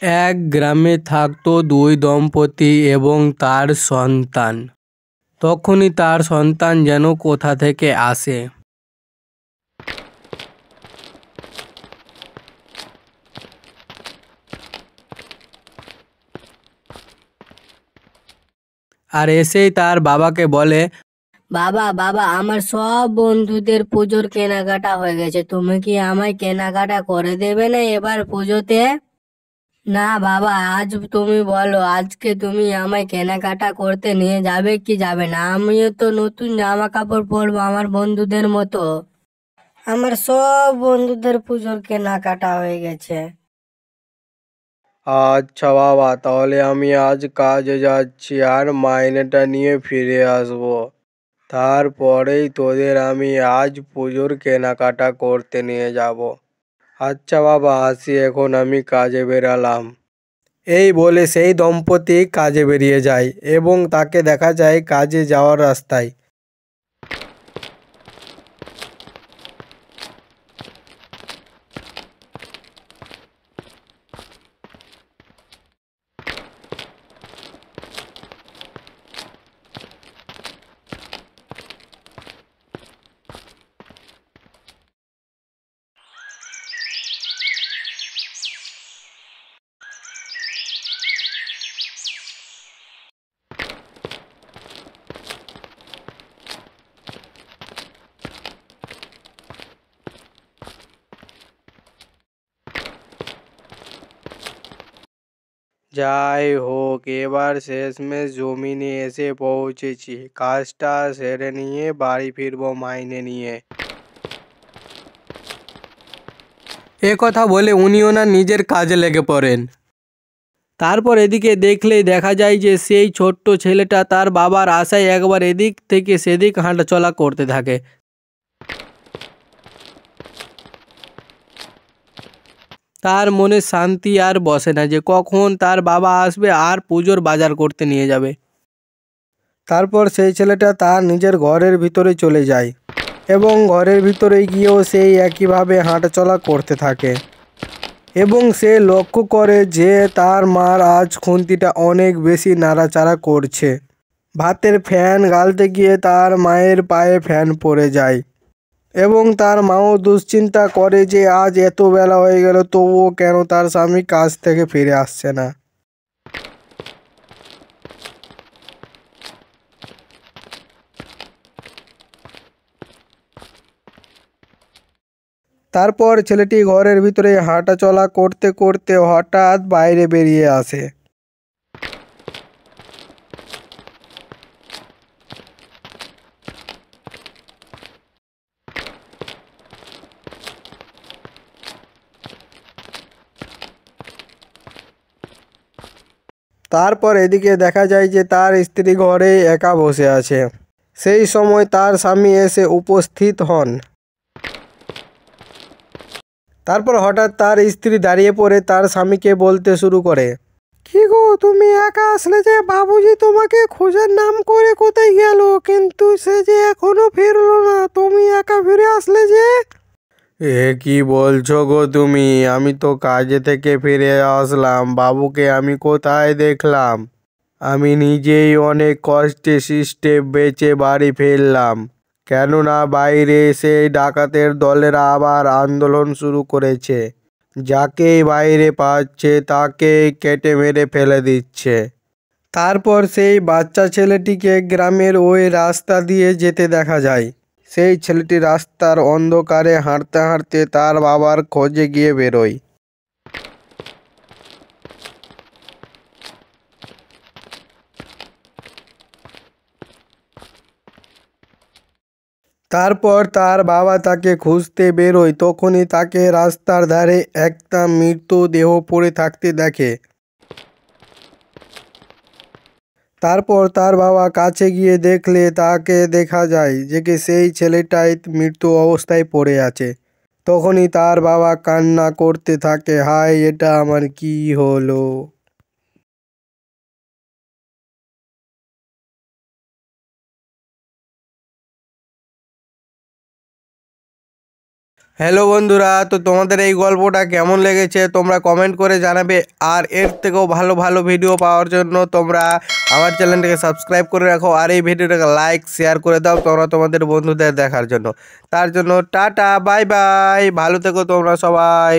এক গ্রামে থাকতো দুই দম্পতি এবং তার সন্তান। তখনই তার সন্তান যেন কোথা থেকে আসে। আর এসেই তার বাবাকে বলে, বাবা বাবা, আমার সব বন্ধুদের পুজোর কেনাকাটা হয়ে গেছে, তুমি কি আমায় কেনাকাটা করে দেবে না এবার পুজোতে? না বাবা, আজ তুমি বলো, আজকে তুমি আমায় কেনাকাটা করতে নিয়ে যাবে কি যাবে না? আমিও তো নতুন জামা কাপড় পরবো আমার বন্ধুদের মতো। আমার সব বন্ধুদের পুজোর কেনাকাটা হয়ে গেছে। আচ্ছা বাবা, তাহলে আমি আজ কাজে যাচ্ছি আর মাইনেটা নিয়ে ফিরে আসবো। তারপরেই তোদের আমি আজ পুজোর কেনাকাটা করতে নিয়ে যাব। আচ্ছা বাবা, আসি এখন, আমি কাজে বেরালাম। এই বলে সেই দম্পতি কাজে বেরিয়ে যায় এবং তাকে দেখা যায় কাজে যাওয়ার রাস্তায়। যাই হোক, এবার শেষমেশ জমিনে এসে পৌঁছেছি। কাজটা সেরে নিয়ে বাড়ি ফিরবো মাইনে নিয়ে। এ কথা বলে উনি ওনার নিজের কাজে লেগে পড়েন। তারপর এদিকে দেখলেই দেখা যায় যে সেই ছোট্ট ছেলেটা তার বাবার আশায় একবার এদিক থেকে সেদিক হাঁটাচলা করতে থাকে। তার মনে শান্তি আর বসে না যে কখন তার বাবা আসবে আর পুজোর বাজার করতে নিয়ে যাবে। তারপর সেই ছেলেটা তার নিজের ঘরের ভিতরে চলে যায় এবং ঘরের ভিতরে গিয়েও সেই একইভাবে হাঁটাচলা করতে থাকে এবং সে লক্ষ্য করে যে তার মার আজ খুন্তিটা অনেক বেশি নাড়াচাড়া করছে। ভাতের ফ্যান গালতে গিয়ে তার মায়ের পায়ে ফ্যান পড়ে যায় এবং তার মাও দুশ্চিন্তা করে যে আজ এত বেলা হয়ে গেল তবুও কেন তার স্বামী কাজ থেকে ফিরে আসছে না। তারপর ছেলেটি ঘরের ভিতরে হাঁটাচলা করতে করতে হঠাৎ বাইরে বেরিয়ে আসে। তারপর এদিকে দেখা যায় যে তার স্ত্রী ঘরে একা বসে আছে। সেই সময় তার স্বামী এসে উপস্থিত হন। তারপর হঠাৎ তার স্ত্রী দাঁড়িয়ে পড়ে তার স্বামীকে বলতে শুরু করে, কি গো, তুমি একা আসলে যে? বাবুজি তোমাকে খোঁজার নাম করে কোথায় গেল, কিন্তু সে যে এখনো ফিরলো না, তুমি একা ফিরে আসলে যে? এ কি বলছো গো তুমি? আমি তো কাজে থেকে ফিরে আসলাম, বাবুকে আমি কোথায় দেখলাম? আমি নিজেই অনেক কষ্টে সৃষ্টে বেঁচে বাড়ি ফিরলাম, কেননা বাইরে এসে ডাকাতের দলেরা আবার আন্দোলন শুরু করেছে। যাকেই বাইরে পাচ্ছে তাকে কেটে মেরে ফেলে দিচ্ছে। তারপর সেই বাচ্চা ছেলেটিকে গ্রামের ওই রাস্তা দিয়ে যেতে দেখা যায়। সেই ছেলেটি রাস্তার অন্ধকারে হাঁটতে হাঁটতে তার বাবার খোঁজে গিয়ে বেরোয়। তারপর তার বাবা তাকে খুঁজতে বেরোয়, তখনই তাকে রাস্তার ধারে একটা মৃতদেহ পড়ে থাকতে দেখে। তারপর তার বাবা কাছে গিয়ে দেখলে তাকে দেখা যায় যে সেই ছেলেটাই মৃত অবস্থায় পড়ে আছে। তখনই তার বাবা কান্না করতে থাকে, হায় এটা আমার কি হলো। হ্যালো বন্ধুরা, তো তোমাদের এই গল্পটা কেমন লেগেছে তোমরা কমেন্ট করে জানাবে। আর এর থেকেও ভালো ভালো ভিডিও পাওয়ার জন্য তোমরা আমার চ্যানেলটাকে সাবস্ক্রাইব করে রাখো, আর এই ভিডিওটাকে লাইক শেয়ার করে দাও তোমরা তোমাদের বন্ধুদের দেখার জন্য। তার জন্য টাটা, বাই বাই, ভালো থেকো তোমরা সবাই।